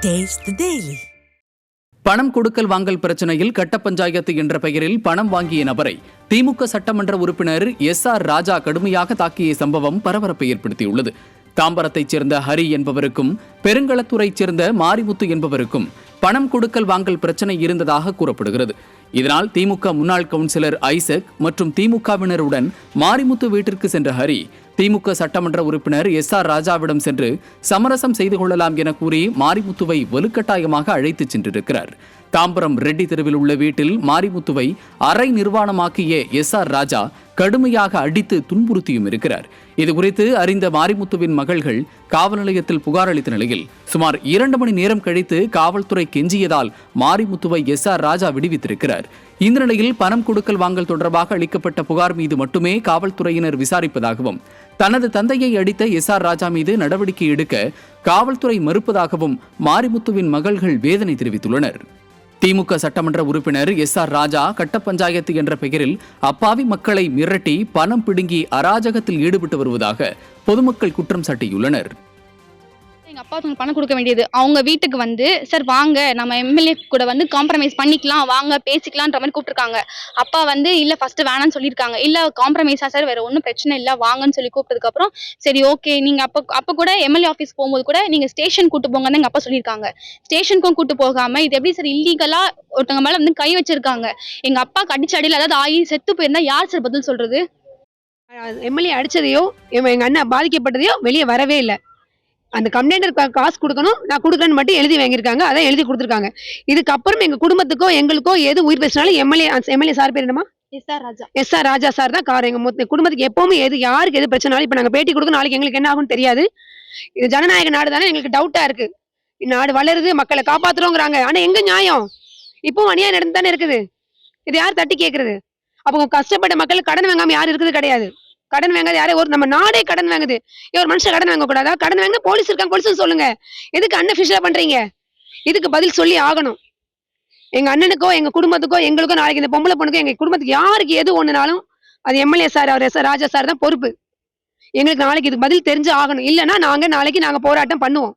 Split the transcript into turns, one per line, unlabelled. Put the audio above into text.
Taste the Daily.
பணம் கொடுக்கல் வாங்கல் பிரச்சனையில் கட்ட பஞ்சாயத்து என்ற பெயரில் பணம் வாங்கிய நபரை திமுக சட்டமன்ற உறுப்பினர் எஸ்.ஆர். ராஜா கடுமையாக தாக்கிய சம்பவம் பரபரப்பை ஏற்படுத்தியுள்ளது. தாம்பரத்தைச் சேர்ந்த ஹரி என்பவருக்கும் பெருங்களத்தூரைச் சேர்ந்த மாரிமுத்து என்பவருக்கும் பணம் கொடுக்கல் வாங்கல் பிரச்சனை இருந்ததாக கூறப்படுகிறது. இதனால் திமுக முன்னாள் கவுன்சிலர் ஐசக் மற்றும் திமுகவினருடன் மாரிமுத்து வீட்டிற்கு சென்ற ஹரி திமுக சட்டமன்ற உறுப்பினர் எஸ்.ஆர். ராஜாவிடம் சென்று சமரசம் செய்து கொள்ளலாம் என கூறி மாரிமுத்துவை வலுக்கட்டாயமாக அழைத்துச் சென்றிருக்கிறார். தாம்பரம் ரெட்டி தெருவில் உள்ள வீட்டில் மாரிமுத்துவை அரை நிர்வாணமாக்கிய எஸ்.ஆர். ராஜா கடுமையாக அடித்து துன்புறுத்தியும் இருக்கிறார். இதுகுறித்து அறிந்த மாரிமுத்துவின் மகள்கள் காவல் நிலையத்தில் புகார் அளித்த நிலையில் சுமார் 2 மணி நேரம் கழித்து காவல்துறை கெஞ்சியதால் மாரிமுத்துவை எஸ்.ஆர். ராஜா விடுவித்திருக்கிறார். இந்த நிலையில் பணம் கொடுக்கல் வாங்கல் தொடர்பாக அளிக்கப்பட்ட புகார் மீது மட்டுமே காவல்துறையினர் விசாரிப்பதாகவும் தனது தந்தையை அடித்த எஸ்.ஆர். ராஜா மீது நடவடிக்கை எடுக்க காவல்துறை மறுப்பதாகவும் மாரிமுத்துவின் மகள்கள் வேதனை தெரிவித்துள்ளனர். திமுக சட்டமன்ற உறுப்பினர் எஸ்.ஆர். ராஜா கட்ட பஞ்சாயத்து என்ற பெயரில் அப்பாவி மக்களை மிரட்டி பணம் பிடுங்கி அராஜகத்தில் ஈடுபட்டு வருவதாக பொதுமக்கள் குற்றம் சாட்டியுள்ளனர்.
எங்கள் அப்பா பணம் கொடுக்க வேண்டியது அவங்க வீட்டுக்கு வந்து, சார் வாங்க நம்ம எம்எல்ஏ கூட வந்து காம்ப்ரமைஸ் பண்ணிக்கலாம், வாங்க பேசிக்கலான்ற மாதிரி கூப்பிட்டுருக்காங்க. அப்பா வந்து இல்லை ஃபஸ்ட்டு வேணான்னு சொல்லியிருக்காங்க. இல்லை காம்ப்ரமைஸாக சார் வேறு ஒன்றும் பிரச்சனை இல்லை வாங்கன்னு சொல்லி கூப்பிட்டதுக்கப்புறம் சரி ஓகே நீங்கள் அப்போ கூட எம்எல்ஏ ஆஃபீஸ் போகும்போது கூட நீங்கள் ஸ்டேஷன் கூட்டு போங்கன்னு எங்கள் அப்பா சொல்லியிருக்காங்க. ஸ்டேஷனுக்கும் கூட்டு போகாமல் இது எப்படி சார் இல்லீகலாக ஒருத்தவங்க மேலே வந்து கை வச்சிருக்காங்க. எங்கள் அப்பா கடிச்ச அடியில் அதாவது ஆகி செத்து போயிருந்தா யார் சார் பதில் சொல்கிறது?
எம்எல்ஏ அடிச்சதையோ எங்கள் அண்ணா பாதிக்கப்பட்டதையோ வெளியே வரவே இல்லை. அந்த கம்ப்ளைண்டர் காசு கொடுக்கணும், நான் கொடுக்கணும்னு மட்டும் எழுதி வாங்கியிருக்காங்க, அதான் எழுதி கொடுத்துருக்காங்க. இதுக்கப்புறம் எங்கள் குடும்பத்துக்கோ எங்களுக்கோ எது உயிர் பேசினாலும் எம்எல்ஏ சார் பேர் என்னமா? எஸ்.ஆர். ராஜா சார் தான் கார். எங்கள் குடும்பத்துக்கு எப்பவுமே யாருக்கு எது பிரச்சனாலும் இப்போ நாங்கள் பேட்டி கொடுக்க நாளைக்கு எங்களுக்கு என்ன ஆகும்னு தெரியாது. இது ஜனநாயக நாடு தானே, எங்களுக்கு டவுட்டாக இருக்கு. நாடு வளருது, மக்களை காப்பாற்றுறோங்கிறாங்க, ஆனால் எங்க நியாயம்? இப்பவும் அநியாயம் நடந்து தானே இருக்குது. இது யார் தட்டி கேட்கறது? அப்போ கஷ்டப்பட்ட மக்கள் கடன் வாங்காம யாரும் இருக்குது கிடையாது. கடன் வாங்காது யாரே ஒரு நம்ம நாடே கடன் வாங்குது. ஒரு மனுஷன் கடன் வாங்க கூடாதா? கடன் வாங்க போலீஸ் இருக்காங்க, போலீஸ் சொல்லுங்க. எதுக்கு அன்அஃபிஷியலா பண்றீங்க? இதுக்கு பதில் சொல்லி ஆகணும். எங்க அண்ணனுக்கோ எங்க குடும்பத்துக்கோ எங்களுக்கோ நாளைக்கு இந்த பொம்பளை பொண்ணுக்கோ எங்க குடும்பத்துக்கு யாருக்கு எது ஒண்ணுனாலும் அது எம்எல்ஏ சார் அவர் எஸ்.ஆர். ராஜா சார் தான் பொறுப்பு. எங்களுக்கு நாளைக்கு இதுக்கு பதில் தெரிஞ்சு ஆகணும். இல்லைன்னா நாளைக்கு நாங்க போராட்டம் பண்ணுவோம்.